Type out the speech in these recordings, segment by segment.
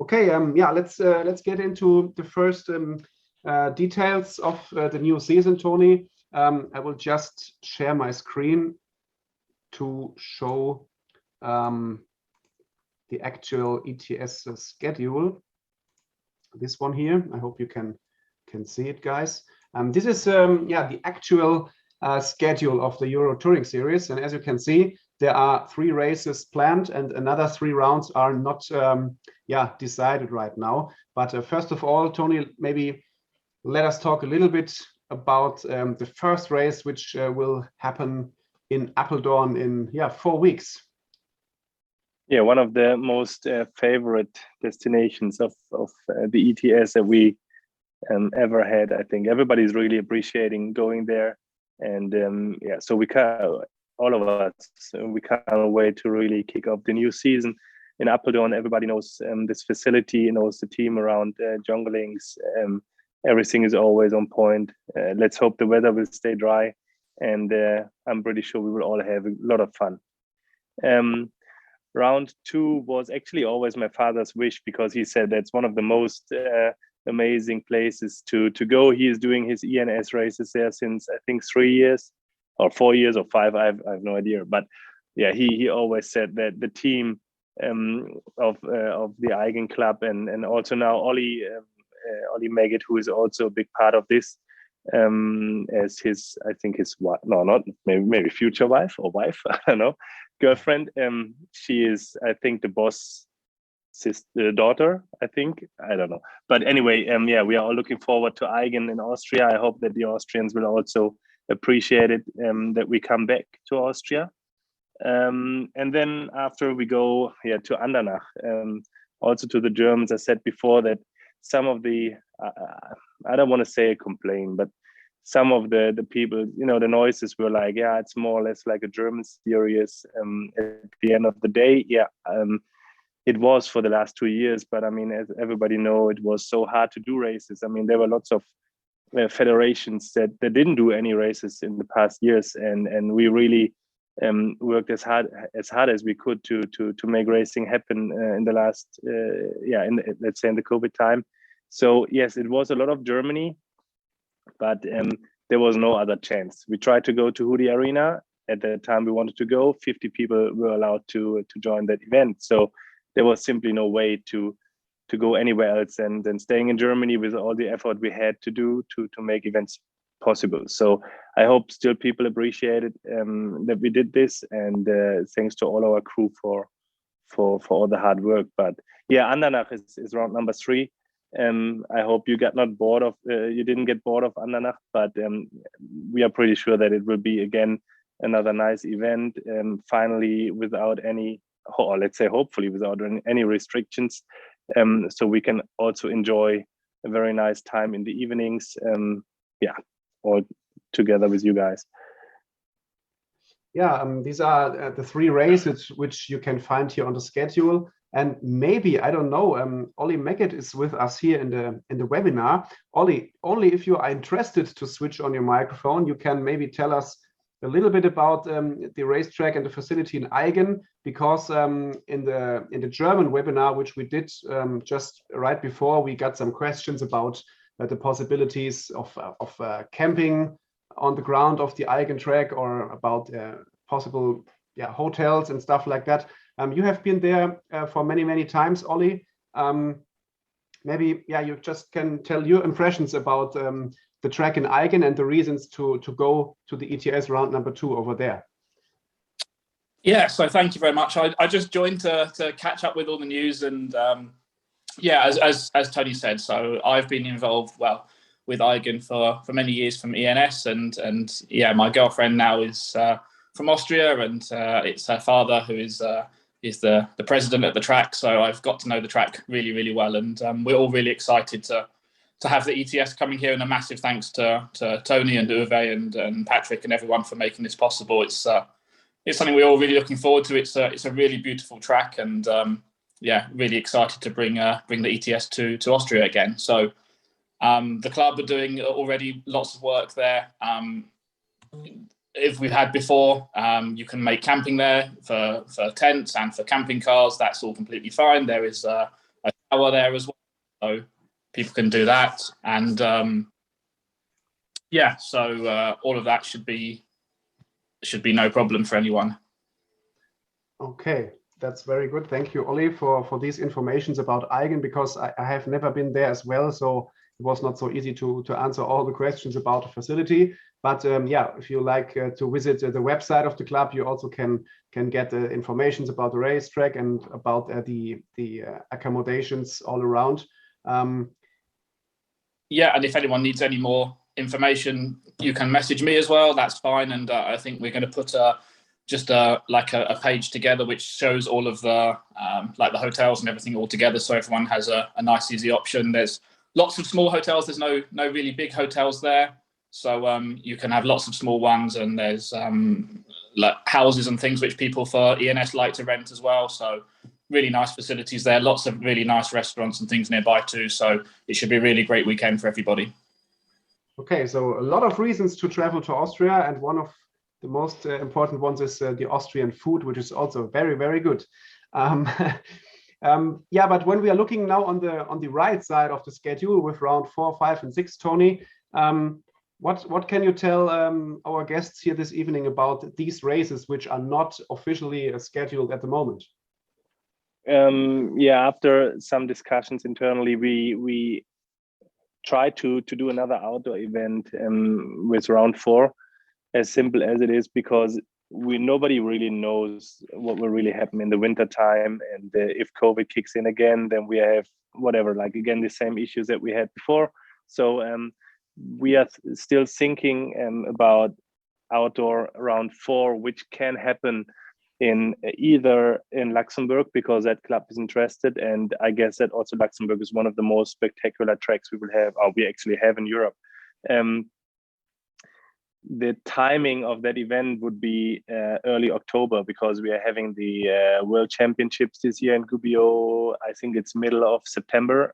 Okay, yeah, let's get into the first details of the new season, Tony. I will just share my screen to show the actual ETS schedule. This one here. I hope you can see it, guys. This is yeah, the actual schedule of the Euro Touring Series, and as you can see, there are 3 races planned, and another 3 rounds are not yeah, decided right now. But first of all, Tony, maybe let us talk a little bit about the first race, which will happen in Apeldoorn in 4 weeks. Yeah, one of the most favorite destinations of the ETS that we ever had. I think everybody's really appreciating going there, and yeah, so we can't, all of us, we can't wait to really kick off the new season in Apeldoorn. Everybody knows this facility, knows the team around Jonglings. Everything is always on point. Let's hope the weather will stay dry, and I'm pretty sure we will all have a lot of fun. Round 2 was actually always my father's wish, because he said that's one of the most amazing places to go. He is doing his ETS races there since I think 3 years or 4 years or 5. I have no idea, but yeah, he always said that the team of the Eigen Club and also now Ollie Maggot, who is also a big part of this, as his, I think his wife, no, not maybe future wife or wife, I don't know, girlfriend. She is, I think, the boss sister, daughter, I think, I don't know, but anyway, yeah, we are all looking forward to Eigen in Austria. I hope that the Austrians will also appreciate it, that we come back to Austria, and then after we go to Andernach, also to the Germans. I said before that some of the I don't want to say a complaint, but some of the people, you know, the noises were like, yeah, it's more or less like a German series at the end of the day. Yeah, it was for the last 2 years, but I mean, as everybody know, it was so hard to do races. I mean, there were lots of federations that didn't do any races in the past years, and we really worked as hard as we could to make racing happen in the last let's say in the COVID time. So yes, it was a lot of Germany, but there was no other chance. We tried to go to Hudi Arena. At the time we wanted to go, 50 people were allowed to join that event. So there was simply no way to go anywhere else than staying in Germany with all the effort we had to do to make events possible. So I hope still people appreciated that we did this, and thanks to all our crew for all the hard work. But yeah, Andernach is round number 3. I hope you didn't get bored of Andernach, but we are pretty sure that it will be again another nice event, finally without any, or let's say hopefully without any restrictions, so we can also enjoy a very nice time in the evenings, yeah, all together with you guys. Yeah, these are the 3 races which you can find here on the schedule. And maybe, I don't know, Ollie Maggot is with us here in the webinar. Ollie, only if you are interested to switch on your microphone, you can maybe tell us a little bit about the racetrack and the facility in Eigen, because in the German webinar, which we did just right before, we got some questions about the possibilities of camping on the ground of the Eigen track, or about possible hotels and stuff like that. You have been there for many times, Ollie. Maybe you just can tell your impressions about the track in Eigen and the reasons to go to the ETS round number 2 over there. Yeah, so thank you very much. I just joined to catch up with all the news, and yeah, as Tony said, so I've been involved with Eigen for many years from ENS, and yeah, my girlfriend now is from Austria, and it's her father who is the president at the track. So I've got to know the track really well, and we're all really excited to have the ETS coming here, and a massive thanks to Tony and Uwe and Patrick and everyone for making this possible. It's something we're all really looking forward to. It's a really beautiful track, and yeah, really excited to bring the ETS to Austria again. So the club are doing already lots of work there. If we've had before, you can make camping there for tents and for camping cars. That's all completely fine. There is a shower there as well, so people can do that. And yeah, so all of that should be no problem for anyone. Okay, that's very good. Thank you, Ollie, for these informations about Eigen, because I have never been there as well, so it was not so easy to answer all the questions about the facility. But yeah, if you like to visit the website of the club, you also can get information about the racetrack and about the accommodations all around. Yeah, and if anyone needs any more information, you can message me as well. That's fine. And I think we're going to put just a page together which shows all of the like the hotels and everything all together, so everyone has a nice easy option. There's lots of small hotels. There's no really big hotels there, so you can have lots of small ones, and there's like houses and things which people for ENS like to rent as well. So really nice facilities there. Lots of really nice restaurants and things nearby too. So it should be a really great weekend for everybody. Okay, so a lot of reasons to travel to Austria, and one of the most important ones is the Austrian food, which is also very, very good. Yeah, but when we are looking now on the right side of the schedule with round 4, 5, and 6, Tony, what can you tell our guests here this evening about these races which are not officially scheduled at the moment? Yeah, after some discussions internally, we try to do another outdoor event with round 4, as simple as it is, because nobody really knows what will really happen in the winter time, and if COVID kicks in again, then we have again the same issues that we had before. So we are still thinking about outdoor round 4, which can happen either in Luxembourg, because that club is interested, and I guess that also Luxembourg is one of the most spectacular tracks we will have, or we actually have in Europe. The timing of that event would be early October, because we are having the World Championships this year in Gubbio. I think it's middle of September.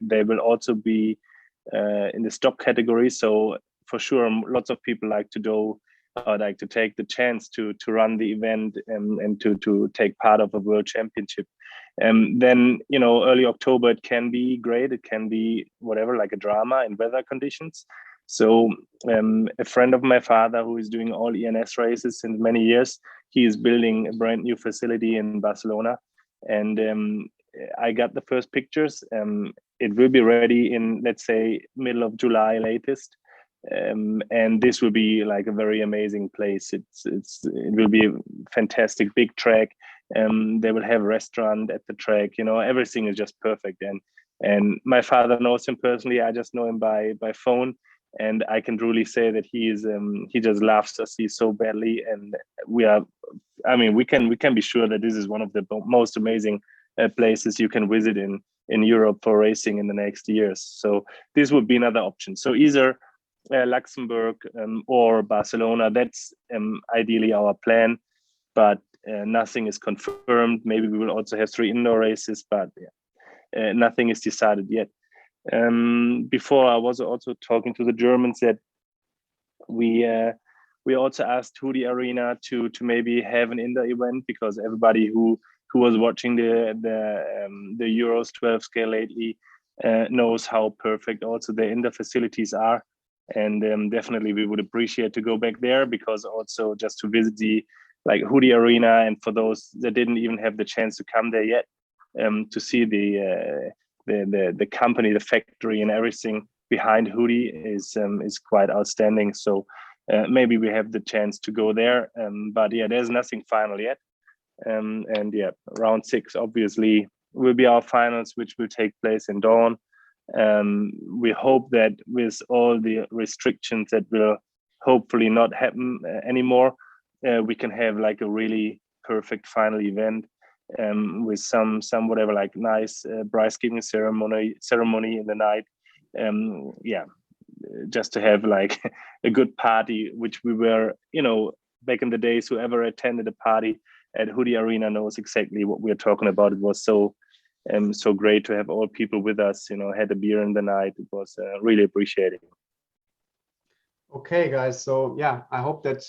They will also be in the stop category, so for sure lots of people like to take the chance to run the event and to take part of a World Championship. Then, early October, it can be great. It can be whatever, like a drama in weather conditions. So a friend of my father, who is doing all ENS races since many years, he is building a brand new facility in Barcelona. And I got the first pictures. It will be ready in, let's say, middle of July latest. And this will be like a very amazing place. It will be a fantastic big track. They will have a restaurant at the track. Everything is just perfect. And my father knows him personally. I just know him by phone, and I can truly say that he just loves us so badly. And we can be sure that this is one of the most amazing places you can visit in Europe for racing in the next years. So this would be another option. So either Luxembourg or Barcelona. That's ideally our plan, but nothing is confirmed. Maybe we will also have 3 indoor races, but nothing is decided yet. Before, I was also talking to the Germans that we also asked Hudi Arena to maybe have an indoor event, because everybody who was watching the Euros 12 scale lately knows how perfect also the indoor facilities are. And definitely we would appreciate to go back there, because also just to visit the Hudi Arena, and for those that didn't even have the chance to come there yet, to see the company, the factory, and everything behind Hudi is quite outstanding. So maybe we have the chance to go there, but yeah, there's nothing final yet. And yeah, round 6 obviously will be our finals, which will take place in Dawn. We hope that with all the restrictions that will hopefully not happen anymore, we can have like a really perfect final event, with some whatever, like nice prize giving ceremony in the night. Yeah, just to have like a good party, which we were, back in the days, whoever attended a party at Hudi Arena knows exactly what we're talking about. It was so great to have all people with us, had a beer in the night. It was really appreciated. Okay, guys. So yeah, I hope that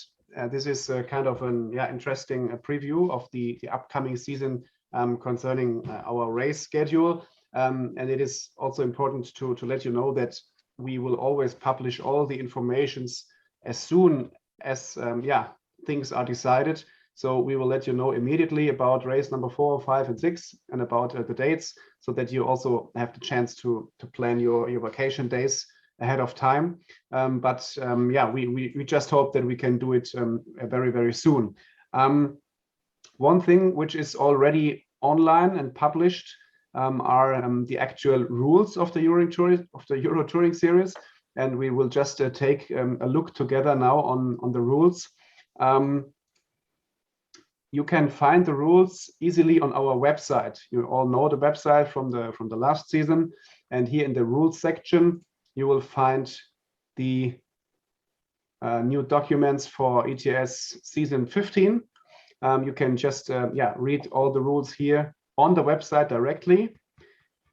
this is kind of an interesting preview of the upcoming season concerning our race schedule. And it is also important to let you know that we will always publish all the informations as soon as things are decided. So we will let you know immediately about race number 4, 5, and 6, and about the dates, so that you also have the chance to plan your vacation days ahead of time. We just hope that we can do it very, very soon. One thing which is already online and published are the actual rules of the Euro Touring Series, and we will just take a look together now on the rules. You can find the rules easily on our website. You all know the website from the last season, and here in the rules section you will find the new documents for ETS season 15. You can just read all the rules here on the website directly,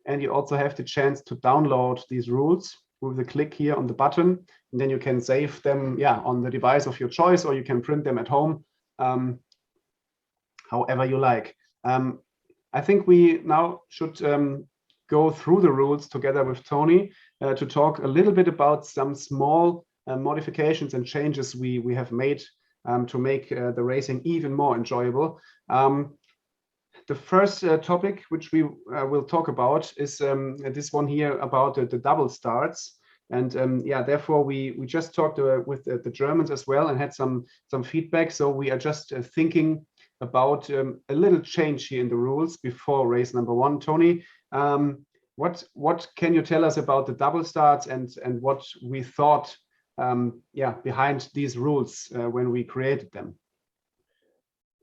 and you also have the chance to download these rules with a click here on the button, and then you can save them on the device of your choice, or you can print them at home, however you like. I think we now should go through the rules together with Tony to talk a little bit about some small modifications and changes we have made to make the racing even more enjoyable. The first topic which we will talk about is this one here about the double starts. And therefore we just talked with the Germans as well and had some feedback. So we are just thinking about a little change here in the rules before race number 1. Tony, what can you tell us about the double starts and what we thought behind these rules when we created them?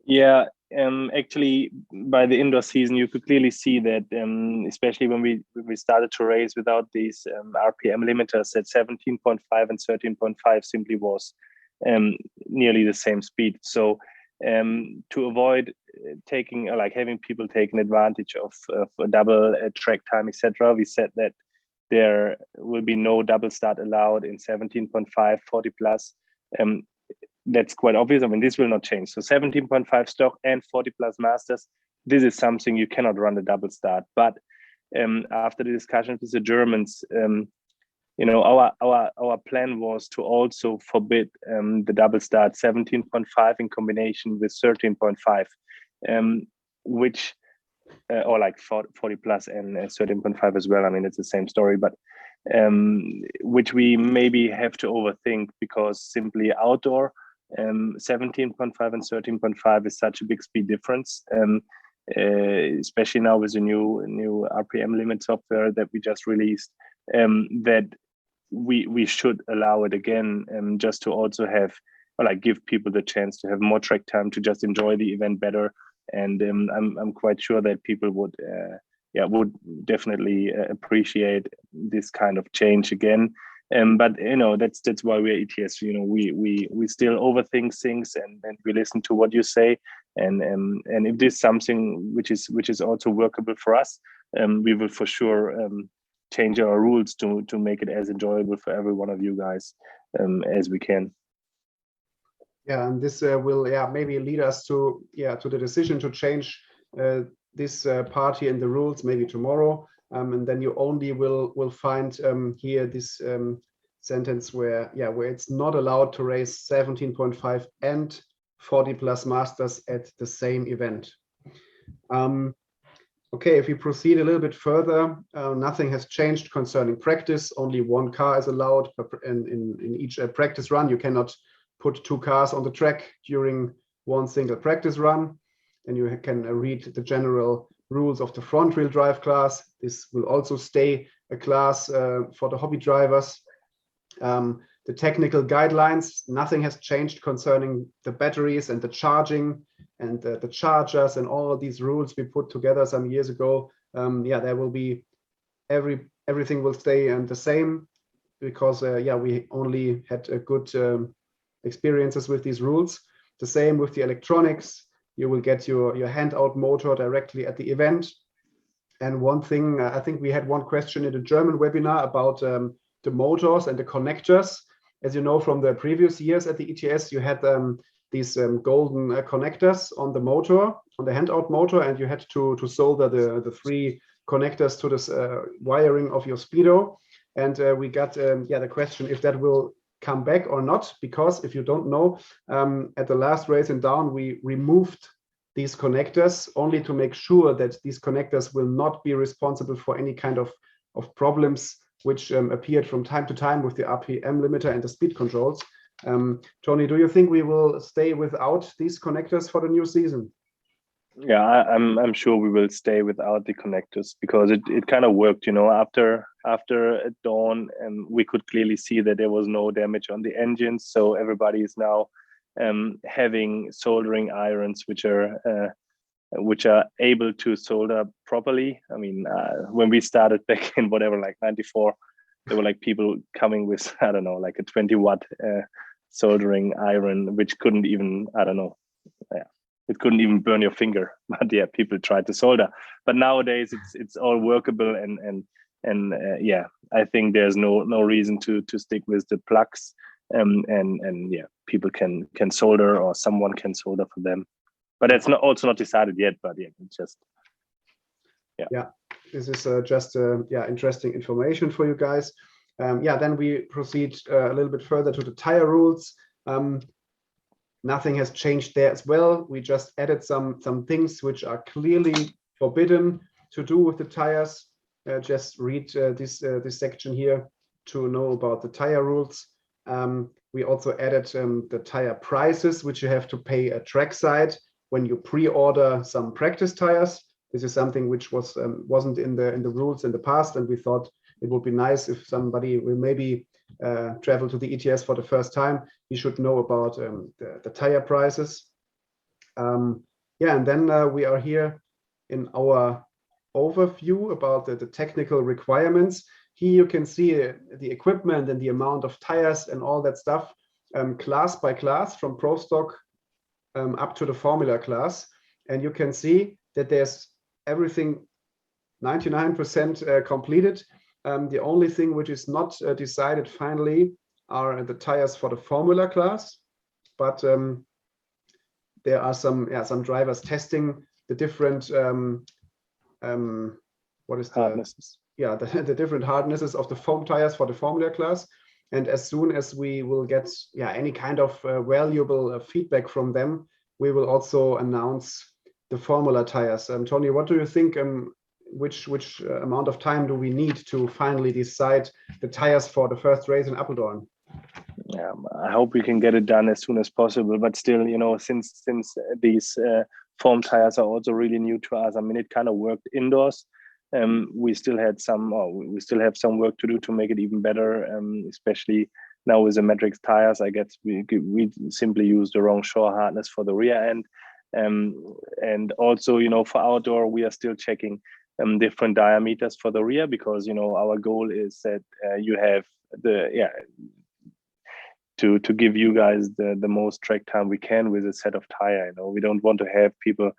Yeah, actually, by the indoor season, you could clearly see that, especially when we started to race without these RPM limiters, that 17.5 and 13.5 simply was nearly the same speed. So to avoid having people taking advantage of a double track time, etc., we said that there will be no double start allowed in 17.5, 40 plus. That's quite obvious. I mean, this will not change. So 17.5 stock and 40 plus masters, this is something you cannot run a double start. But after the discussion with the Germans, our plan was to also forbid the double start 17.5 in combination with 13.5, which or like 40 plus and 13.5 as well. I mean, it's the same story, but which we maybe have to overthink, because simply outdoor 17.5 and 13.5 is such a big speed difference, especially now with the new RPM limit software that we just released, that we should allow it again, just to also have, give people the chance to have more track time to just enjoy the event better. And I'm quite sure that people would definitely appreciate this kind of change again. But that's why we're ETS. We still overthink things, and we listen to what you say. And if this is something which is also workable for us, we will for sure change our rules to make it as enjoyable for every one of you guys as we can. Yeah, and this will maybe lead us to the decision to change this part here in the rules maybe tomorrow, and then you only will find here this sentence where it's not allowed to race 17.5 and 40 plus masters at the same event. Okay, if we proceed a little bit further, nothing has changed concerning practice. Only one car is allowed in each practice run. You cannot put 2 cars on the track during one single practice run. And you can read the general rules of the front wheel drive class. This will also stay a class for the hobby drivers. The technical guidelines, nothing has changed concerning the batteries and the charging and the chargers and all of these rules we put together some years ago. There will be everything will stay the same, because we only had a good experiences with these rules. The same with the electronics. You will get your handout motor directly at the event. And one thing, I think we had one question in the German webinar about the motors and the connectors. As you know from the previous years at the ETS, you had these golden connectors on the motor, on the handout motor, and you had to solder the 3 connectors to this wiring of your speedo. And we got the question if that will come back or not, because if you don't know, at the last race in Down, we removed these connectors only to make sure that these connectors will not be responsible for any kind of problems which appeared from time to time with the RPM limiter and the speed controls. Tony, do you think we will stay without these connectors for the new season? Yeah, I'm sure we will stay without the connectors, because it kind of worked, you know, after dawn, and we could clearly see that there was no damage on the engines. So everybody is now having soldering irons which are able to solder properly. I mean, when we started back in whatever, like 94, there were like people coming with, I don't know, like a 20-watt soldering iron, which couldn't even, I don't know, it couldn't even burn your finger. But yeah, people tried to solder. But nowadays it's all workable, and yeah, I think there's no reason to stick with the plugs, and yeah, people can solder, or someone can solder for them. But that's also not decided yet. But yeah, it's just this is just interesting information for you guys. Then we proceed a little bit further to the tire rules. Nothing has changed there as well. We just added some things which are clearly forbidden to do with the tires. Just read this section here to know about the tire rules. We also added the tire prices, which you have to pay at trackside when you pre-order some practice tires. This is something which wasn't in the rules in the past, and we thought it would be nice if somebody will maybe travel to the ETS for the first time. You should know about the tire prices. And then we are here in our overview about the technical requirements. Here you can see the equipment and the amount of tires and all that stuff, class by class, from Pro Stock up to the Formula class. And you can see that there's everything 99% completed. The only thing which is not decided finally are the tires for the Formula class, but there are some drivers testing the different hardnesses. The different hardnesses of the foam tires for the Formula class. And as soon as we will get any kind of valuable feedback from them, we will also announce the Formula tires. Tony, what do you think? Which amount of time do we need to finally decide the tires for the first race in Apeldoorn? Yeah, I hope we can get it done as soon as possible. But still, you know, since these foam tires are also really new to us, I mean, it kind of worked indoors. We still have some work to do to make it even better, especially now with the Matrix tires. I guess we simply used the wrong shore hardness for the rear end. And also, you know, for outdoor, we are still checking different diameters for the rear, because, you know, our goal is that you have to give you guys the most track time we can with a set of tire. You know, we don't want to have people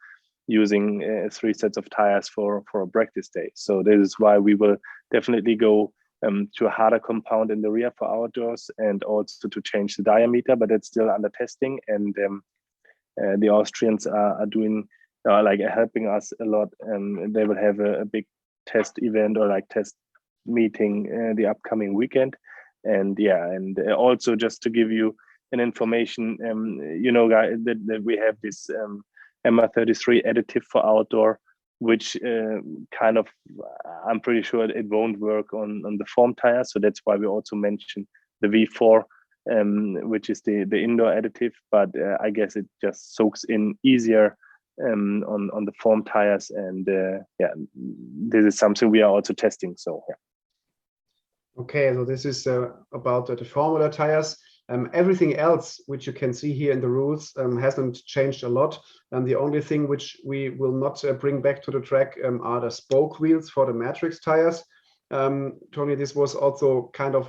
using 3 sets of tires for a practice day. So this is why we will definitely go to a harder compound in the rear for outdoors, and also to change the diameter, but it's still under testing. And the Austrians are doing helping us a lot. They will have a big test event, or like test meeting the upcoming weekend. And also just to give you an information, you know, guys, that we have this MR33 additive for outdoor, which kind of, I'm pretty sure it won't work on the foam tires. So that's why we also mentioned the V4, which is the indoor additive. But I guess it just soaks in easier on the foam tires. And this is something we are also testing. So yeah. Okay, so this is about the Formula tires. Everything else which you can see here in the rules hasn't changed a lot. And the only thing which we will not bring back to the track are the spoke wheels for the Matrix tires. Tony, this was also kind of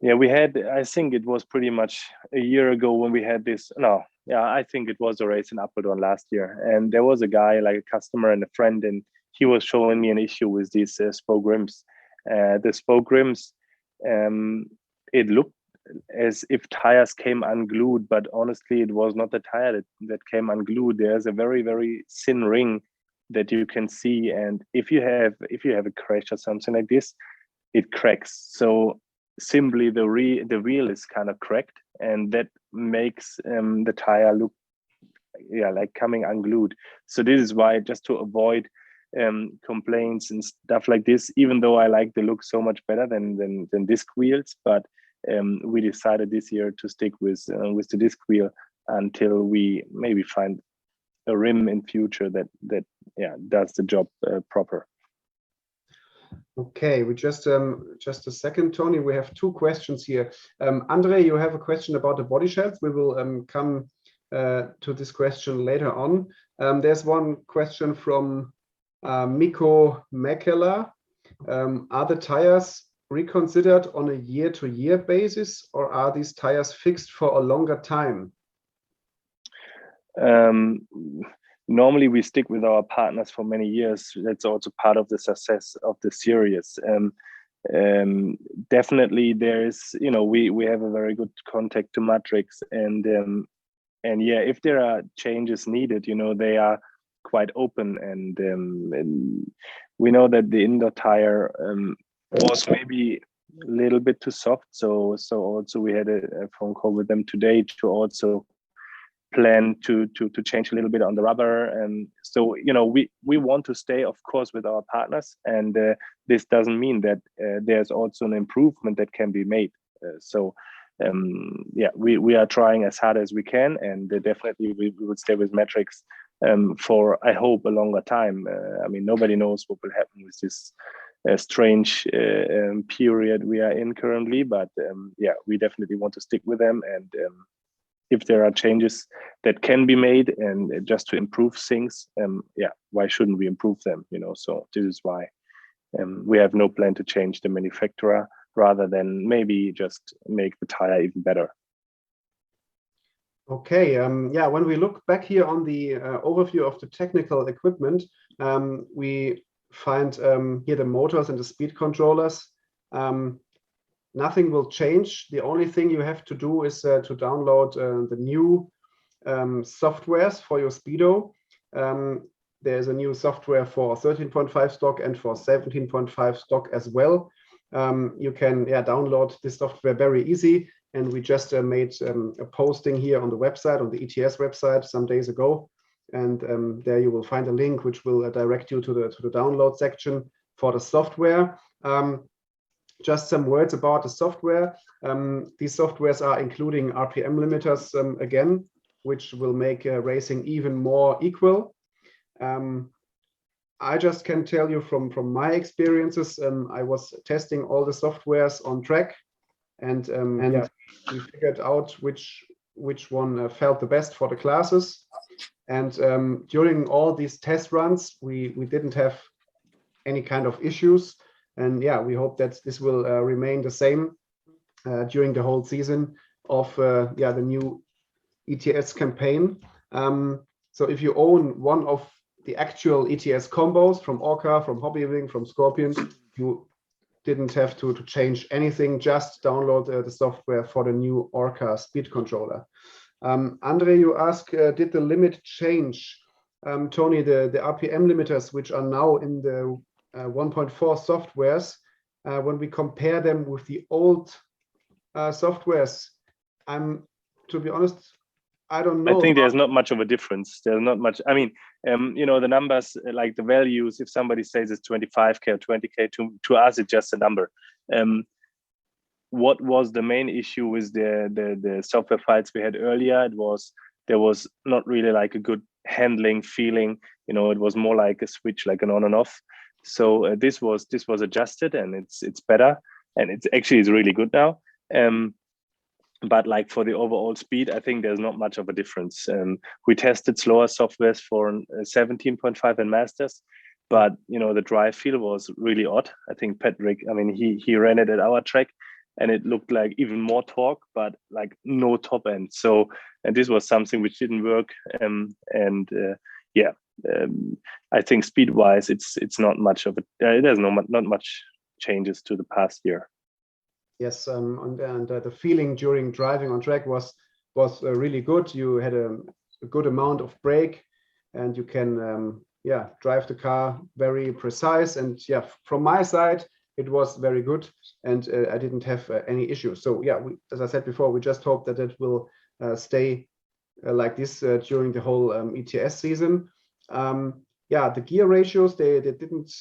we had, I think it was pretty much a year ago when we had this. I think it was a race in Apeldoorn last year. And there was a guy, like a customer and a friend, and he was showing me an issue with these spoke rims. The spoke rims, it looked as if tires came unglued, but honestly, it was not the tire that came unglued. There's a very, very thin ring that you can see, and if you have a crash or something like this, it cracks. So simply the wheel is kind of cracked, and that makes the tire look like coming unglued. So this is why, just to avoid complaints and stuff like this, even though I like the look so much better than disc wheels, but we decided this year to stick with the disc wheel until we maybe find a rim in future that does the job proper. Okay, we just a second, Tony. We have two questions here. Andre, you have a question about the Bodyshells. We will come to this question later on. There's one question from Miko Makela. Are the tires reconsidered on a year-to-year basis, or are these tires fixed for a longer time? Normally we stick with our partners for many years. That's also part of the success of the series. Definitely there is, we have a very good contact to Matrix, and yeah, if there are changes needed, they are quite open, and we know that the indoor tire was maybe a little bit too soft, so also we had a phone call with them today to also plan to change a little bit on the rubber. And so we want to stay, of course, with our partners, and this doesn't mean that there's also an improvement that can be made. We are trying as hard as we can, and definitely we would stay with Matrix for, I hope, a longer time. Nobody knows what will happen with this strange period we are in currently, but we definitely want to stick with them. And if there are changes that can be made and just to improve things, why shouldn't we improve them? So this is why we have no plan to change the manufacturer, rather than maybe just make the tire even better. Okay, when we look back here on the overview of the technical equipment, we find here the motors and the speed controllers. Nothing will change. The only thing you have to do is to download the new softwares for your Speedo. There's a new software for 13.5 stock and for 17.5 stock as well. You can download this software very easy, and we just made a posting here on the website, on the ETS website, some days ago, and there you will find a link which will direct you to the download section for the software. Just some words about the software. These softwares are including RPM limiters again, which will make racing even more equal. I just can tell you from my experiences, I was testing all the softwares on track, and we figured out which one felt the best for the classes. And during all these test runs, we didn't have any kind of issues. And we hope that this will remain the same during the whole season of the new ETS campaign. So if you own one of the actual ETS combos from Orca, from Hobbywing, from Scorpion, you didn't have to change anything, just download the software for the new Orca speed controller. Andre, you ask, did the limit change? Tony, the RPM limiters, which are now in the 1.4 softwares, when we compare them with the old softwares, to be honest, I don't know. I think there's not much of a difference. There's not much. The numbers, like the values, if somebody says it's 25K or 20K, to us, it's just a number. What was the main issue with the software files we had earlier? There was not really like a good handling feeling. It was more like a switch, like an on and off. So this was adjusted, and it's better, and it's actually is really good now. But like for the overall speed, I think there's not much of a difference. We tested slower softwares for 17.5 and Masters, but the drive feel was really odd. I think Patrick, he ran it at our track, and it looked like even more torque, but like no top end. So, and this was something which didn't work. I think speed wise, it's not much of a. There's not much changes to the past year. Yes, and the feeling during driving on track was really good. You had a good amount of brake, and you can drive the car very precise. And yeah, from my side, it was very good, and I didn't have any issues. So yeah, as I said before, we just hope that it will stay like this during the whole ETS season. The gear ratios, they didn't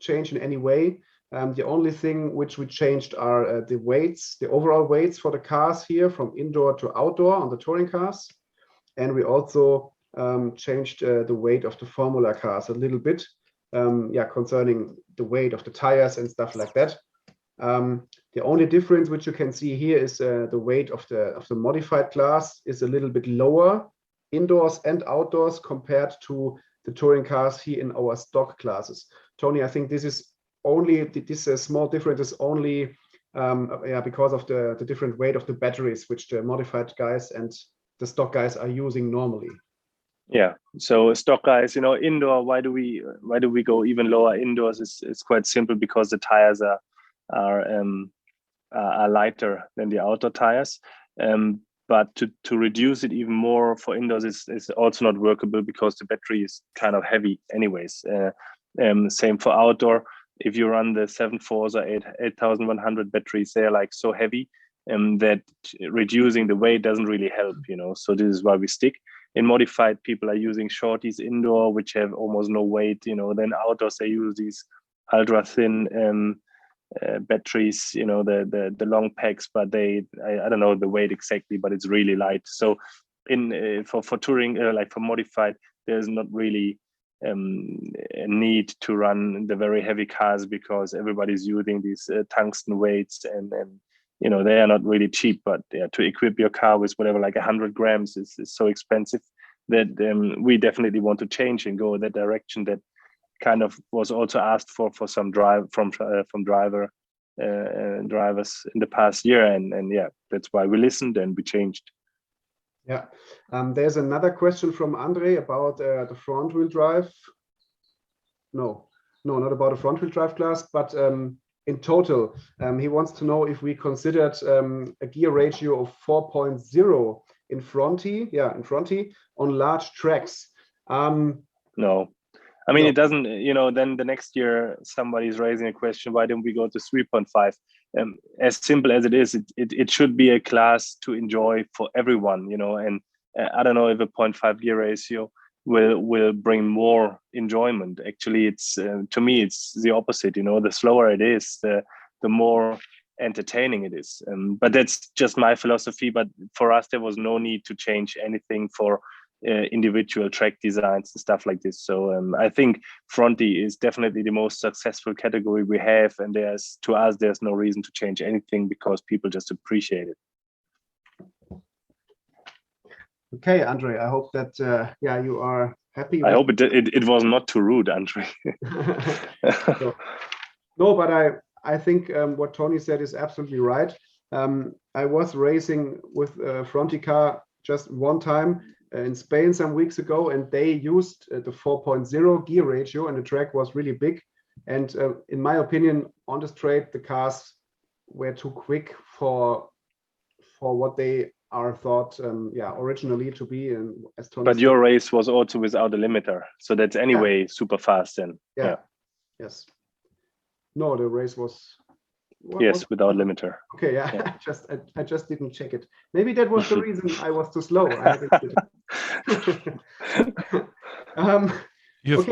change in any way. The only thing which we changed are the weights, the overall weights for the cars here from indoor to outdoor on the touring cars. And we also changed the weight of the Formula cars a little bit, concerning the weight of the tires and stuff like that. The only difference which you can see here is the weight of the modified class is a little bit lower indoors and outdoors compared to the touring cars here in our stock classes. Tony, I think this is only this small difference is only because of the different weight of the batteries which the modified guys and the stock guys are using normally. Yeah, so stock guys, indoor, why do we go even lower indoors? It's quite simple, because the tires are lighter than the outdoor tires. But to reduce it even more for indoors is also not workable, because the battery is kind of heavy anyways. Same for outdoor. If you run the 7.4s or 8100 batteries, they're like so heavy that reducing the weight doesn't really help, So this is why we stick. In modified, people are using shorties indoor, which have almost no weight, Then outdoors, they use these ultra thin batteries, the long packs, but I don't know the weight exactly, but it's really light. So for touring, like for modified, there's not really a need to run the very heavy cars, because everybody's using these tungsten weights, and they are not really cheap, but to equip your car with whatever, like 100 grams is so expensive that we definitely want to change and go in that direction. That kind of was also asked for some drivers in the past year, and that's why we listened and we changed. Yeah, there's another question from Andre about the front wheel drive. No, not about a front wheel drive class, but in total, he wants to know if we considered a gear ratio of 4.0 in fronty on large tracks. No. I mean, it doesn't, then the next year somebody's raising a question, why don't we go to 3.5? As simple as it is, it should be a class to enjoy for everyone, and I don't know if a 0.5 gear ratio will bring more enjoyment. Actually, it's to me, it's the opposite, the slower it is, the more entertaining it is. But that's just my philosophy. But for us, there was no need to change anything for individual track designs and stuff like this. So I think fronty is definitely the most successful category we have, and there's no reason to change anything, because people just appreciate it. Okay, Andre, I hope that you are happy. I hope it was not too rude, Andre. No, but I think what Tony said is absolutely right. I was racing with a fronty car just one time in Spain some weeks ago, and they used the 4.0 gear ratio, and the track was really big. And in my opinion, on the straight, the cars were too quick for what they are thought originally to be. And as Tony but said, your race was also without a limiter, so that's anyway super fast then. Yes. No, the race was without limiter. Okay, yeah. I just didn't check it. Maybe that was the reason I was too slow. You've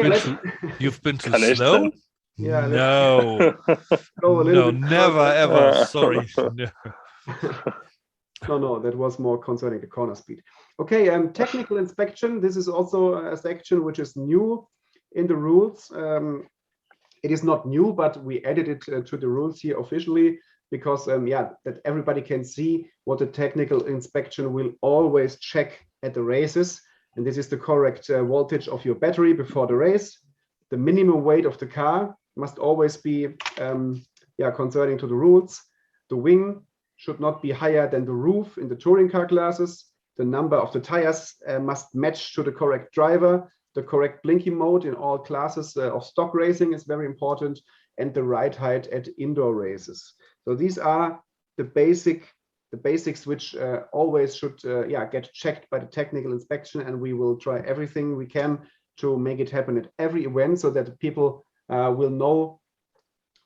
been too slow? Yeah. No, never ever. Sorry. No, that was more concerning the corner speed. Okay, technical inspection. This is also a section which is new in the rules. It is not new, but we added it to the rules here officially, because that everybody can see what the technical inspection will always check at the races. And this is the correct voltage of your battery before the race. The minimum weight of the car must always be concerning to the rules. The wing should not be higher than the roof in the touring car classes. The number of the tires must match to the correct driver. The correct blinking mode in all classes of stock racing is very important, and the ride height at indoor races. So these are the basics which always should get checked by the technical inspection, and we will try everything we can to make it happen at every event, so that people will know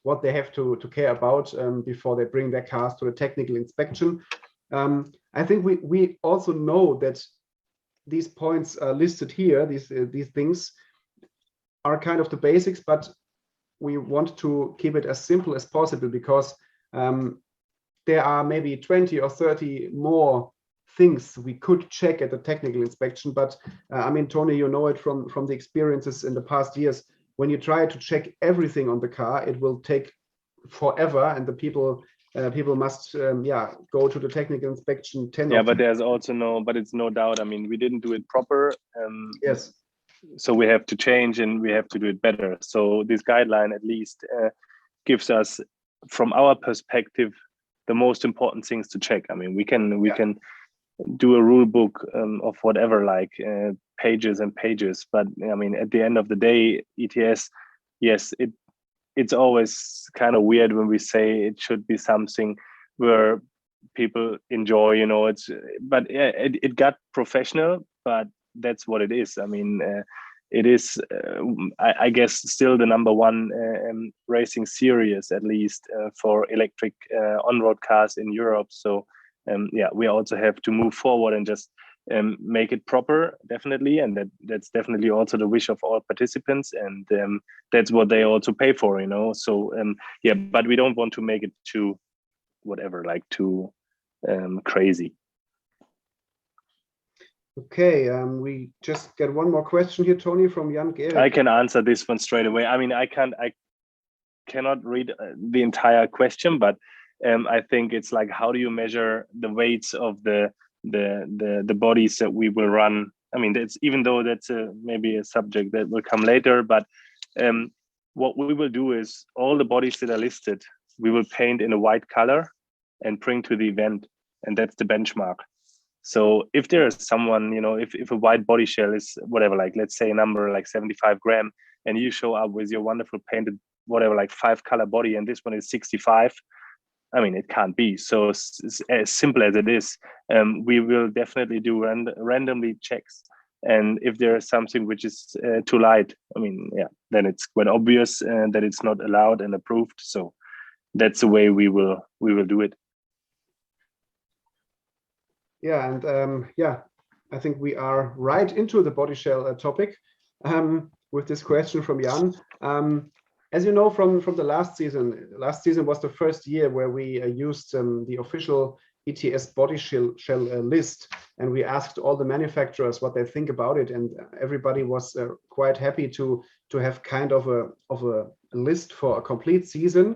what they have to care about before they bring their cars to a technical inspection. I think we also know that these points are listed here. These things are kind of the basics, but we want to keep it as simple as possible, because there are maybe 20 or 30 more things we could check at the technical inspection. But I mean, Tony, you know it from the experiences in the past years. When you try to check everything on the car, it will take forever, and the people must go to the technical inspection 10 yeah, but there's also it's no doubt, I mean, we didn't do it proper. Yes. So we have to change, and we have to do it better. So this guideline at least gives us, from our perspective, the most important things to check. I mean, we can do a rule book of whatever, like pages and pages, but I mean, at the end of the day, ETS, yes, it's always kind of weird when we say it should be something where people enjoy, it got professional, but that's what it is. I mean, it is, I guess, still the number one racing series, at least for electric on-road cars in Europe. So we also have to move forward and just make it proper, definitely, and that's definitely also the wish of all participants, and that's what they also pay for, So but we don't want to make it too too crazy. Okay, we just get one more question here, Tony, from Jan Gehrig. I can answer this one straight away. I mean, I cannot read the entire question, but I think it's like, how do you measure the weights of the bodies that we will run? I mean, even though that's maybe a subject that will come later, but what we will do is all the bodies that are listed, we will paint in a white color and bring to the event, and that's the benchmark. So if there is someone, if a white body shell is whatever, like let's say a number like 75 gram, and you show up with your wonderful painted whatever, like 5-color body, and this one is 65, I mean, it can't be. So as simple as it is, we will definitely do randomly checks. And if there is something which is too light, I mean, then it's quite obvious that it's not allowed and approved. So that's the way we will do it. Yeah, and I think we are right into the body shell topic with this question from Jan. As you know from the last season was the first year where we used the official ETS body shell list, and we asked all the manufacturers what they think about it, and everybody was quite happy to have kind of a list for a complete season.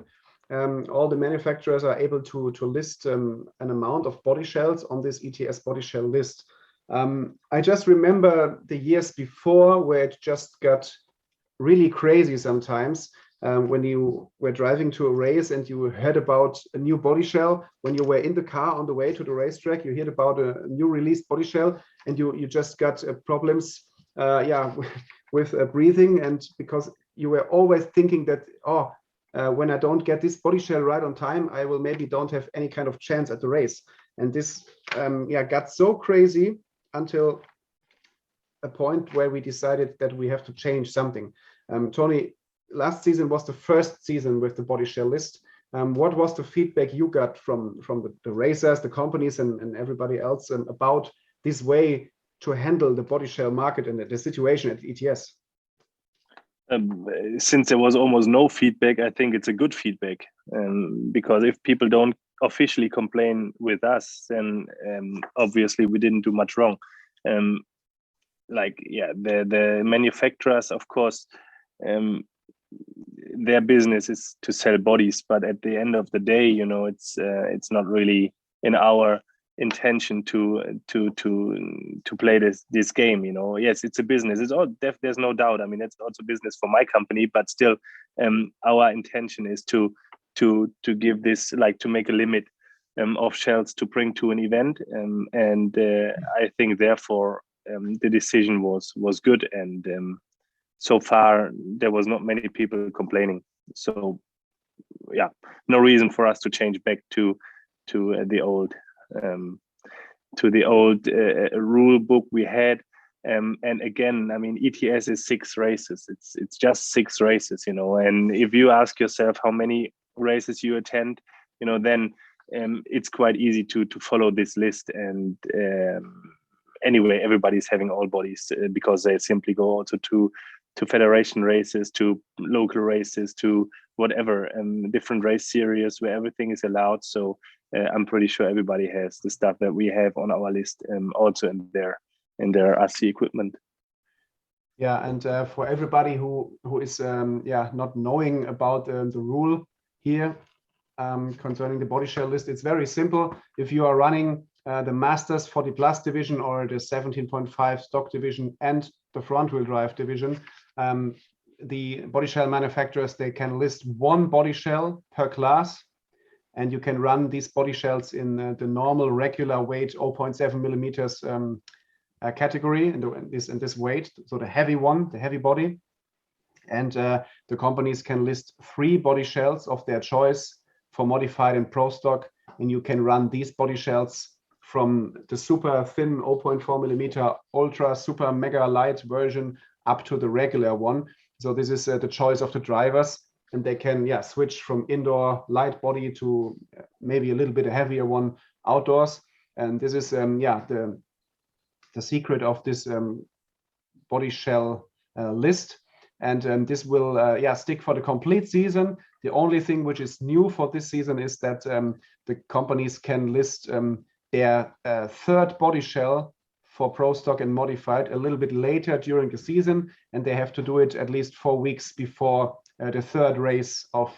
All the manufacturers are able to list an amount of body shells on this ETS body shell list. I just remember the years before where it just got really crazy sometimes, when you were driving to a race and you heard about a new body shell. When you were in the car on the way to the racetrack, you heard about a new released body shell, and you just got problems with breathing, and because you were always thinking that, when I don't get this body shell right on time, I will maybe don't have any kind of chance at the race. And this got so crazy until a point where we decided that we have to change something. Tony, last season was the first season with the body shell list. What was the feedback you got from the racers, the companies, and everybody else about this way to handle the body shell market and the situation at ETS? Since there was almost no feedback, I think it's a good feedback, because if people don't officially complain with us, then obviously we didn't do much wrong. The manufacturers, of course, their business is to sell bodies, but at the end of the day, it's not really in our intention to play this game. Yes, it's a business. There's no doubt. I mean, it's also business for my company, but still, our intention is to give this, like, to make a limit of shells to bring to an event, and I think therefore the decision was good, and so far there was not many people complaining. So no reason for us to change back to the old rule book we had. And again, I mean, ETS is 6 races. It's just 6 races, you know. And if you ask yourself how many races you attend, you know, then it's quite easy to follow this list. And anyway, everybody's having all bodies because they simply go also to federation races, to local races, to whatever, different race series where everything is allowed. So I'm pretty sure everybody has the stuff that we have on our list, also in their RC equipment. Yeah, and for everybody who is not knowing about the rule here concerning the Bodyshell list, it's very simple. If you are running the Masters 40 Plus division or the 17.5 stock division and the front wheel drive division, the Bodyshell manufacturers, they can list 1 Bodyshell per class, and you can run these Bodyshells in the normal regular weight 0.7 millimeters category in this weight, so the heavy one, the heavy body. And the companies can list 3 Bodyshells of their choice for modified and pro stock, and you can run these Bodyshells from the super thin 0.4 millimeter ultra super mega light version up to the regular one. So this is the choice of the drivers, and they can switch from indoor light body to maybe a little bit heavier one outdoors. And this is the secret of this Bodyshell list. And this will stick for the complete season. The only thing which is new for this season is that the companies can list their 3rd Bodyshell for pro stock and modified a little bit later during the season, and they have to do it at least 4 weeks before the 3rd race of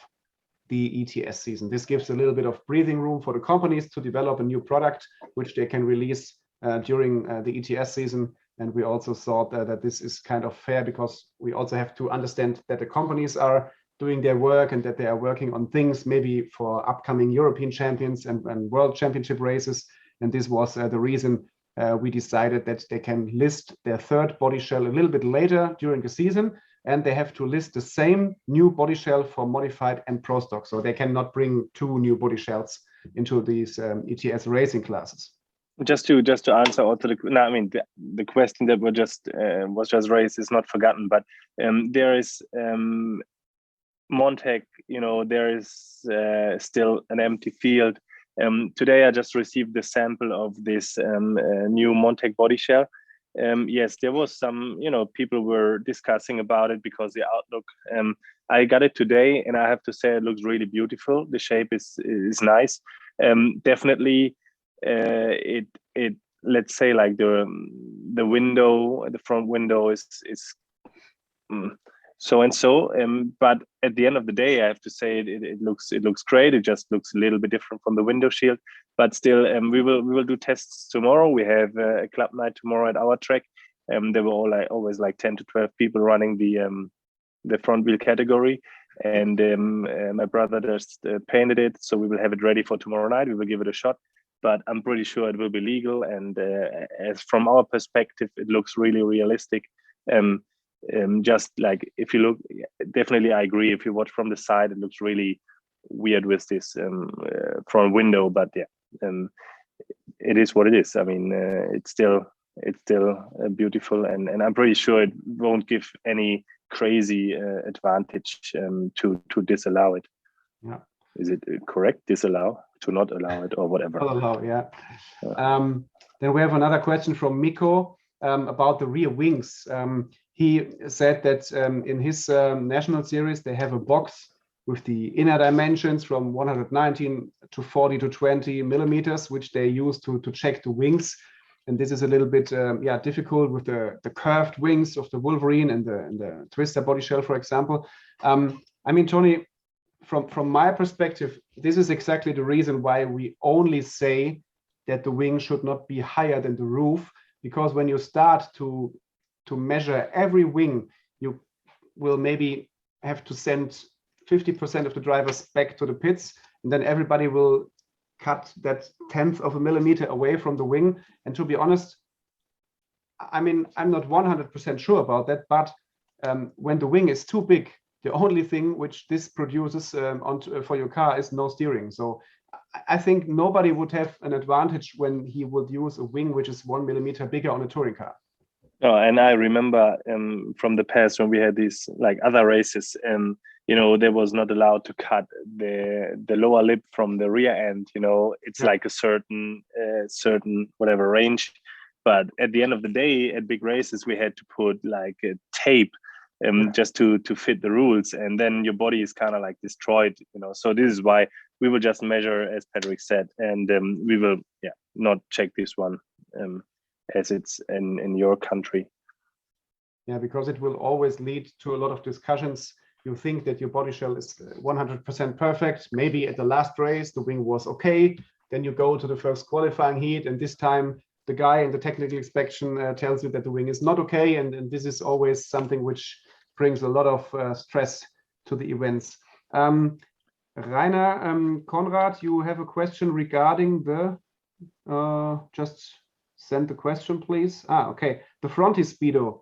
the ETS season. This gives a little bit of breathing room for the companies to develop a new product which they can release during the ETS season. And we also thought that this is kind of fair, because we also have to understand that the companies are doing their work and that they are working on things maybe for upcoming European champions and world championship races. And this was the reason we decided that they can list their 3rd Bodyshell a little bit later during the season, and they have to list the same new Bodyshell for modified and pro stock. So they cannot bring 2 new Bodyshells into these ETS racing classes. Just to answer also the question that was just raised is not forgotten, but there is Montec, you know, there is still an empty field. Today I just received the sample of this new Montec Bodyshell. Yes, there was some, you know, people were discussing about it because the outlook. I got it today, and I have to say it looks really beautiful. The shape is nice. Definitely, it let's say like the window, the front window is so and so. But at the end of the day, I have to say it looks great. It just looks a little bit different from the window shield, but still, we will do tests tomorrow. We have a club night tomorrow at our track. There were always 10 to 12 people running the front wheel category, and my brother just painted it, so we will have it ready for tomorrow night. We will give it a shot, but I'm pretty sure it will be legal. And as from our perspective, it looks really realistic. Just like if you look, definitely I agree. If you watch from the side, it looks really weird with this front window. But yeah, it is what it is. I mean, it's still beautiful, and I'm pretty sure it won't give any crazy advantage to disallow it. Yeah. Is it correct? Disallow, to not allow it, or whatever? Allow, yeah. Then we have another question from Miko about the rear wings. He said that in his national series, they have a box with the inner dimensions from 119 to 40 to 20 millimeters, which they use to check the wings. And this is a little bit difficult with the curved wings of the Wolverine and the Twister Bodyshell, for example. I mean, Tony, from my perspective, this is exactly the reason why we only say that the wing should not be higher than the roof, because when you start to measure every wing, you will maybe have to send 50% of the drivers back to the pits, and then everybody will cut that 1/10 of a millimeter away from the wing. And to be honest, I mean, I'm not 100% sure about that, but when the wing is too big, the only thing which this produces for your car is no steering. So I think nobody would have an advantage when he would use a wing which is 1 millimeter bigger on a touring car. Oh, and I remember from the past when we had these like other races, there was not allowed to cut the lower lip from the rear end. It's like a certain whatever range. But at the end of the day, at big races, we had to put like a tape just to fit the rules, and then your body is kind of like destroyed. So this is why we will just measure, as Patrick said, and we will not check this one. As it's in your country. Yeah, because it will always lead to a lot of discussions. You think that your body shell is 100% perfect. Maybe at the last race, the wing was okay. Then you go to the first qualifying heat, and this time the guy in the technical inspection tells you that the wing is not okay. And this is always something which brings a lot of stress to the events. Rainer, Konrad, you have a question regarding the, just send the question, please. Okay. The Fronty Speedo.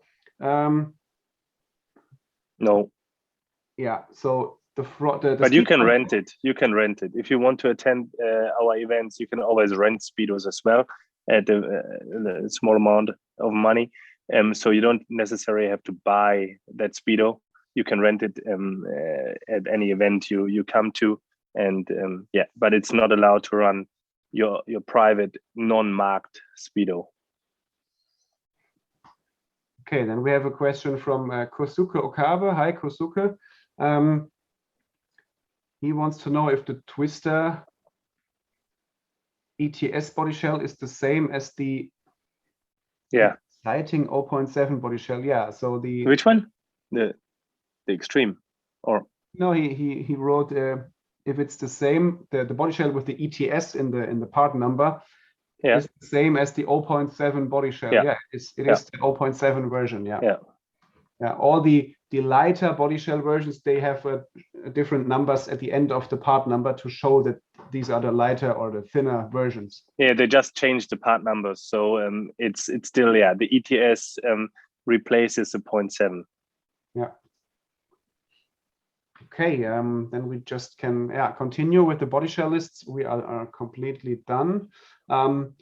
No. Yeah. So the but you can rent it. You can rent it if you want to attend our events. You can always rent speedos as well at a small amount of money. So you don't necessarily have to buy that speedo. You can rent it at any event you come to, and but it's not allowed to run your private non-marked speedo. Okay, then we have a question from Kosuke Okabe. Hi, Kosuke. He wants to know if the Twister ETS body shell is the same as the exciting 0.7 body shell. Yeah. So the which one? The extreme, or no? He wrote if it's the same, the body shell with the ETS in the part number is the same as the 0.7 body shell. Yeah, it is the 0.7 version. Yeah. All the lighter body shell versions, they have different numbers at the end of the part number to show that these are the lighter or the thinner versions. Yeah, they just changed the part numbers, so it's still the ETS replaces the 0.7. Yeah. Okay, then we just can continue with the body shell lists. We are completely done. In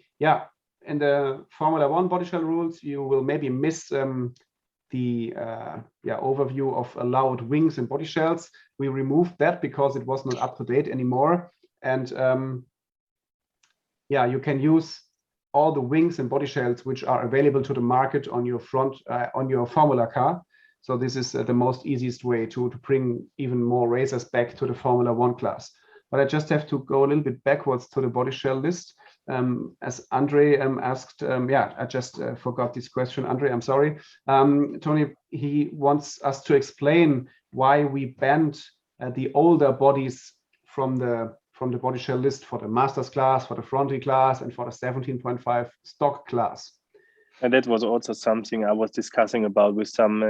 the Formula One body shell rules, you will maybe miss the overview of allowed wings and body shells. We removed that because it was not up to date anymore. And you can use all the wings and body shells which are available to the market on your front on your Formula car. So this is the most easiest way to bring even more racers back to the Formula One class. But I just have to go a little bit backwards to the body shell list. As Andre asked, I just forgot this question. Andre, I'm sorry. Tony, he wants us to explain why we banned the older bodies from the body shell list for the Masters class, for the Fronty class, and for the 17.5 stock class. And that was also something I was discussing about with some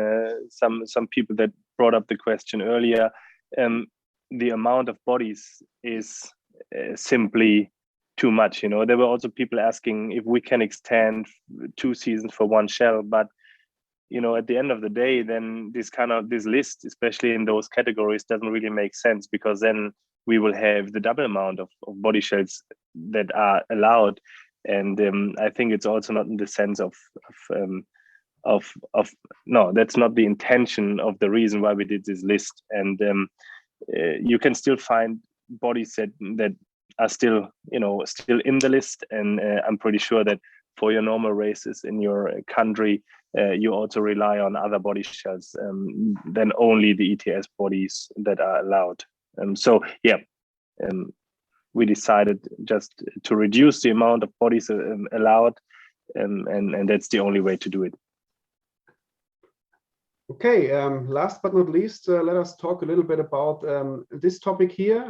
people that brought up the question earlier. The amount of bodies is simply too much. There were also people asking if we can extend 2 seasons for one shell, but at the end of the day, then this list, especially in those categories, doesn't really make sense, because then we will have the double amount of body shells that are allowed. And I think it's also not in the sense of no, that's not the intention of the reason why we did this list. And you can still find bodies that are still in the list. And I'm pretty sure that for your normal races in your country, you also rely on other body shells than only the ETS bodies that are allowed. We decided just to reduce the amount of bodies allowed, and that's the only way to do it. Okay, last but not least, let us talk a little bit about this topic here.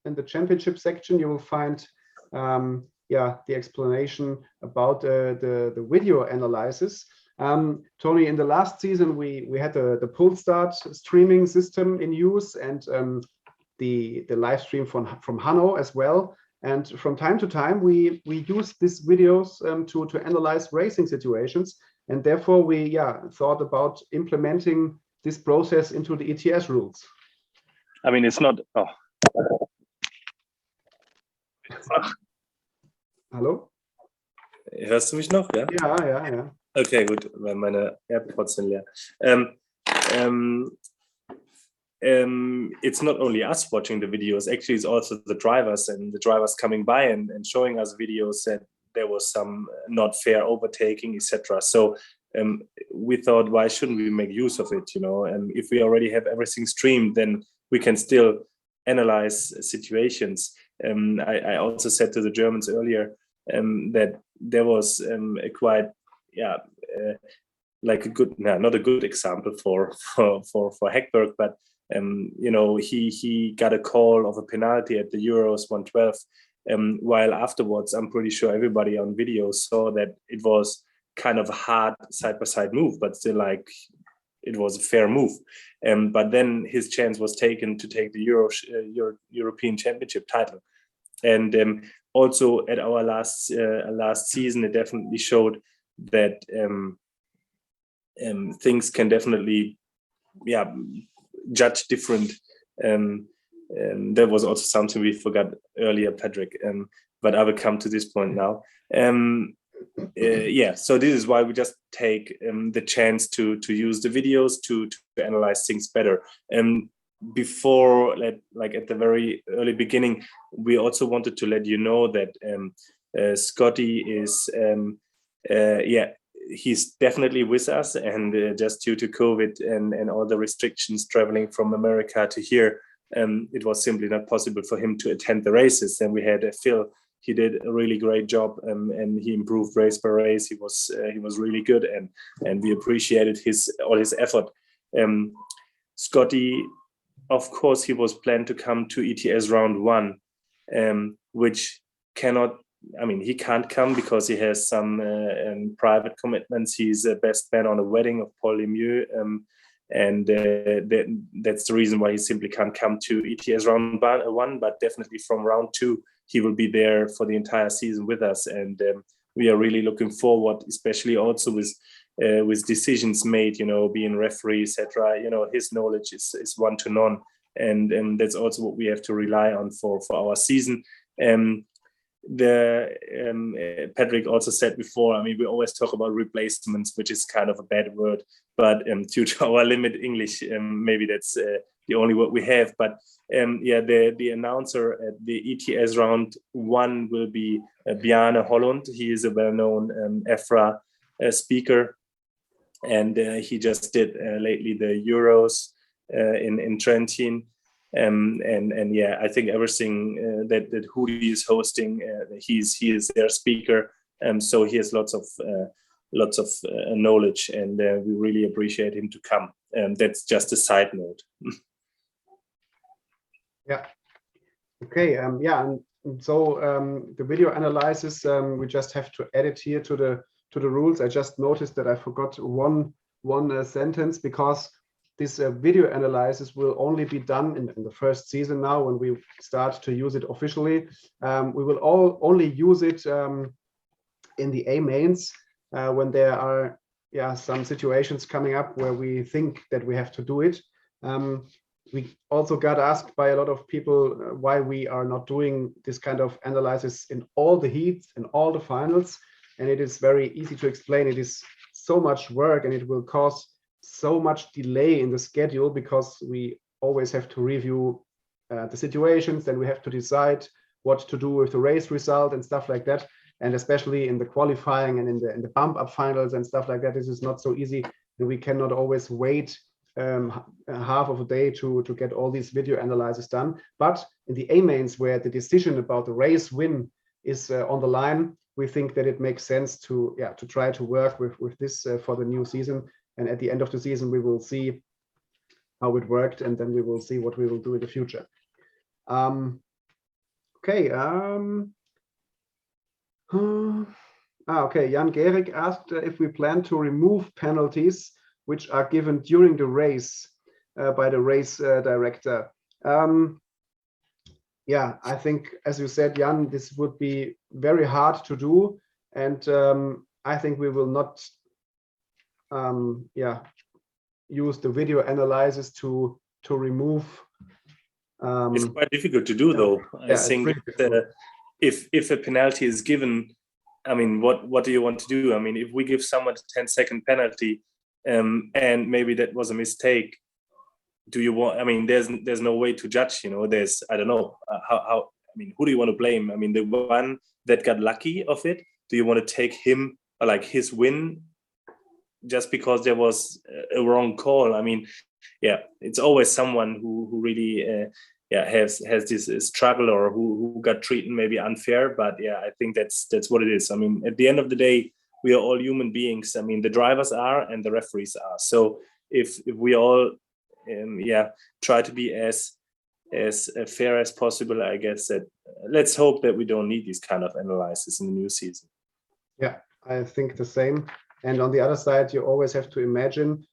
In the championship section, you will find the explanation about the video analysis. Tony, in the last season, we had the pull start streaming system in use, and the live stream from Hanno as well. And from time to time, we use these videos to analyze racing situations. And therefore, we thought about implementing this process into the ETS rules. I mean, it's not. Oh. Hallo? Hörst du mich noch? Ja. Ja. Okay, gut, weil meine AirPods sind leer. It's not only us watching the videos, actually it's also the drivers, and the drivers coming by and showing us videos that there was some not fair overtaking, etc. So we thought, why shouldn't we make use of it, you know? And if we already have everything streamed, then we can still analyze situations. I also said to the Germans earlier that there was a quite, like a good, not a good example for Heckberg, but you know, he got a call of a penalty at the Euros 112, while afterwards I'm pretty sure everybody on video saw that it was kind of a hard side-by-side move, but still, like, it was a fair move. But then his chance was taken to take the European Championship title. And also at our last season, it definitely showed that things can definitely judge different. That was also something we forgot earlier, Patrick, but I will come to this point now. So this is why we just take the chance to use the videos to analyze things better. Before, like at the very early beginning, we also wanted to let you know that Scotty is he's definitely with us, and just due to COVID and all the restrictions traveling from America to here, it was simply not possible for him to attend the races. And we had Phil. He did a really great job, and he improved race by race. He was really good, and we appreciated all his effort. Scotty, of course, he was planned to come to ETS round 1, which he can't come because he has some private commitments. He's a best man on a wedding of Paul Lemieux, and that's the reason why he simply can't come to ETS round 1. But definitely from round 2, he will be there for the entire season with us, and we are really looking forward, especially also with decisions made, you know, being referee, etc. You know, his knowledge is one to none, and that's also what we have to rely on for our season. Patrick also said before, I mean, we always talk about replacements, which is kind of a bad word, but due to our limited English, maybe that's the only word we have. But the announcer at the ETS round 1 will be Bjarne Holland. He is a well-known EFRA speaker, and he just did lately the Euros in Trentin. I think everything that Hudi is hosting, he is their speaker, so he has lots of knowledge, and we really appreciate him to come. That's just a side note. Yeah. Okay. And so the video analysis, we just have to add it here to the rules. I just noticed that I forgot one sentence, because this video analysis will only be done in the first season now when we start to use it officially. We will only use it in the A mains when there are some situations coming up where we think that we have to do it. We also got asked by a lot of people why we are not doing this kind of analysis in all the heats and all the finals. And it is very easy to explain. It is so much work, and it will cause so much delay in the schedule, because we always have to review the situations, then we have to decide what to do with the race result and stuff like that. And especially in the qualifying and in the bump up finals and stuff like that, this is not so easy, and we cannot always wait half of a day to get all these video analysis done. But in the A mains, where the decision about the race win is on the line, we think that it makes sense to try to work with this for the new season. And at the end of the season, we will see how it worked, and then we will see what we will do in the future. Okay. Jan Gehrig asked if we plan to remove penalties which are given during the race by the race director. I think, as you said, Jan, this would be very hard to do, and I think we will not use the video analysis to remove. It's quite difficult to do, though. I think if a penalty is given, I mean, what do you want to do? I mean, if we give someone a 10-second penalty, and maybe that was a mistake, do you want? I mean, there's no way to judge. There's, I don't know how. I mean, who do you want to blame? I mean, the one that got lucky of it. Do you want to take him, or like his win, just because there was a wrong call? I mean, yeah, it's always someone who really has this struggle, or who got treated maybe unfair. But yeah, I think that's what it is. I mean, at the end of the day, we are all human beings. I mean, the drivers are and the referees are. So if we all try to be as fair as possible, I guess that let's hope that we don't need these kind of analysis in the new season. Yeah, I think the same. And on the other side, you always have to imagine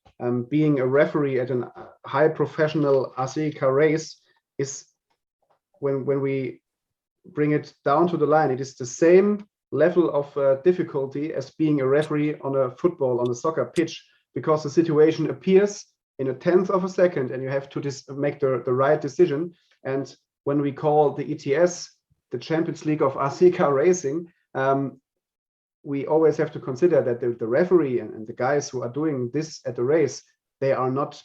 being a referee at a high professional RC car race is, when we bring it down to the line, it is the same level of difficulty as being a referee on a football, on a soccer pitch, because the situation appears in a tenth of a second and you have to make the right decision. And when we call the ETS the Champions League of RC car racing, we always have to consider that the referee and the guys who are doing this at the race, they are not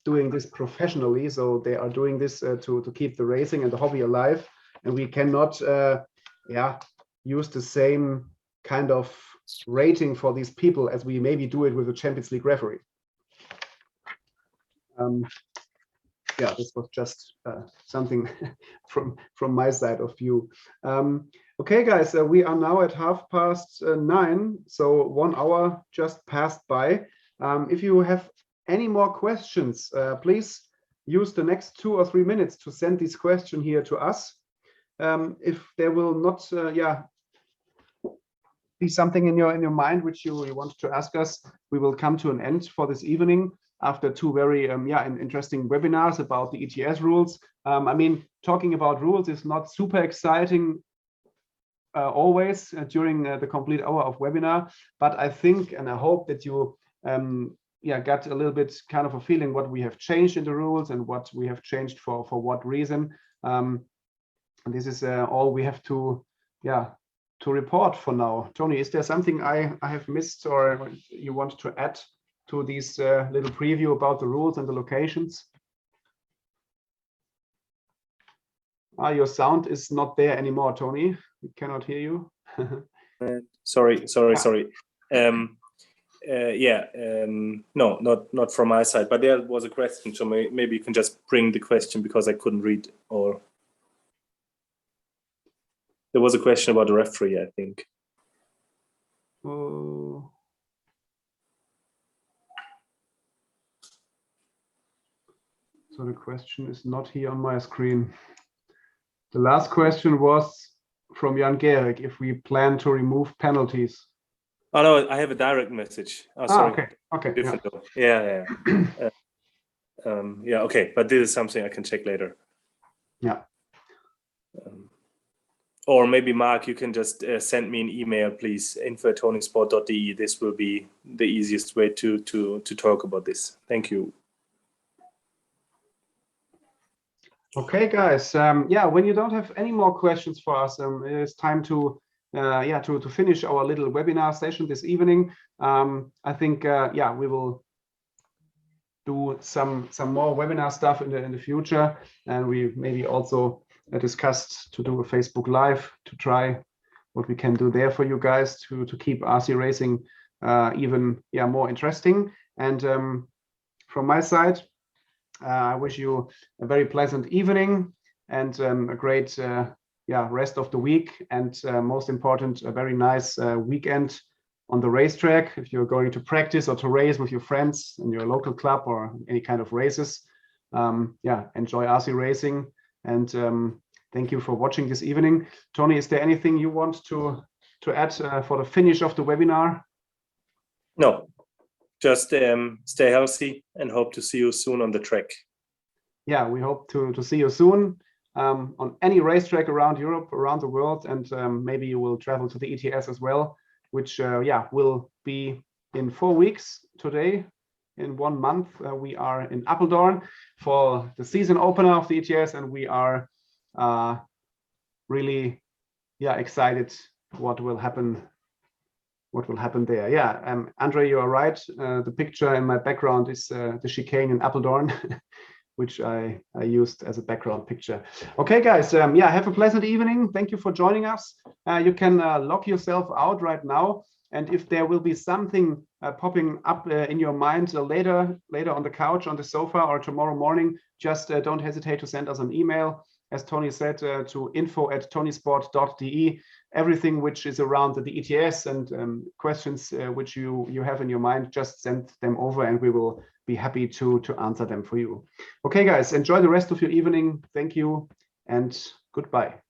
doing this professionally. So they are doing this to keep the racing and the hobby alive. And we cannot use the same kind of rating for these people as we maybe do it with a Champions League referee. This was just something from my side of view. Okay, guys, we are now at 9:30, so 1 hour just passed by. If you have any more questions, please use the next 2 or 3 minutes to send this question here to us. If there will not be something in your mind which you want to ask us, we will come to an end for this evening after 2 very interesting webinars about the ETS rules. I mean, talking about rules is not super exciting always during the complete hour of webinar, but I think and I hope that you got a little bit kind of a feeling what we have changed in the rules and what we have changed for what reason. And this is all we have to report for now. Tony, is there something I have missed or you want to add to this little preview about the rules and the locations? Your sound is not there anymore, Tony. We cannot hear you. Sorry. No, not from my side, but there was a question, so maybe you can just bring the question because I couldn't read. Or there was a question about the referee, I think. So the question is not here on my screen. The last question was from Jan Gehrig, if we plan to remove penalties. Oh no, I have a direct message. Oh, sorry. Okay. Different. Yeah. Okay, but this is something I can check later. Yeah. Or maybe Mark, you can just send me an email, please, info@tonysport.de. This will be the easiest way to talk about this. Thank you. Okay, guys. When you don't have any more questions for us, it is time to finish our little webinar session this evening. I think we will do some more webinar stuff in the future, and we maybe also discussed to do a Facebook Live to try what we can do there for you guys to keep RC racing even more interesting. And from my side, I wish you a very pleasant evening and a great rest of the week, and most important, a very nice weekend on the racetrack. If you're going to practice or to race with your friends in your local club or any kind of races, enjoy RC racing. And thank you for watching this evening. Tony, is there anything you want to add for the finish of the webinar? No. Just stay healthy and hope to see you soon on the track. Yeah, we hope to see you soon on any racetrack around Europe, around the world, and maybe you will travel to the ETS as well, which will be in 4 weeks today. In 1 month, we are in Apeldoorn for the season opener of the ETS, and we are really excited what will happen what will happen there. Yeah, Andre, you are right. The picture in my background is the chicane in Apeldoorn, which I used as a background picture. Okay, guys, yeah, have a pleasant evening. Thank you for joining us. You can lock yourself out right now. And if there will be something popping up in your mind later on the couch, on the sofa, or tomorrow morning, just don't hesitate to send us an email, as Tony said, to info@tonysport.de. Everything which is around the ETS and questions which you have in your mind, just send them over and we will be happy to answer them for you. Okay, guys, enjoy the rest of your evening. Thank you and goodbye.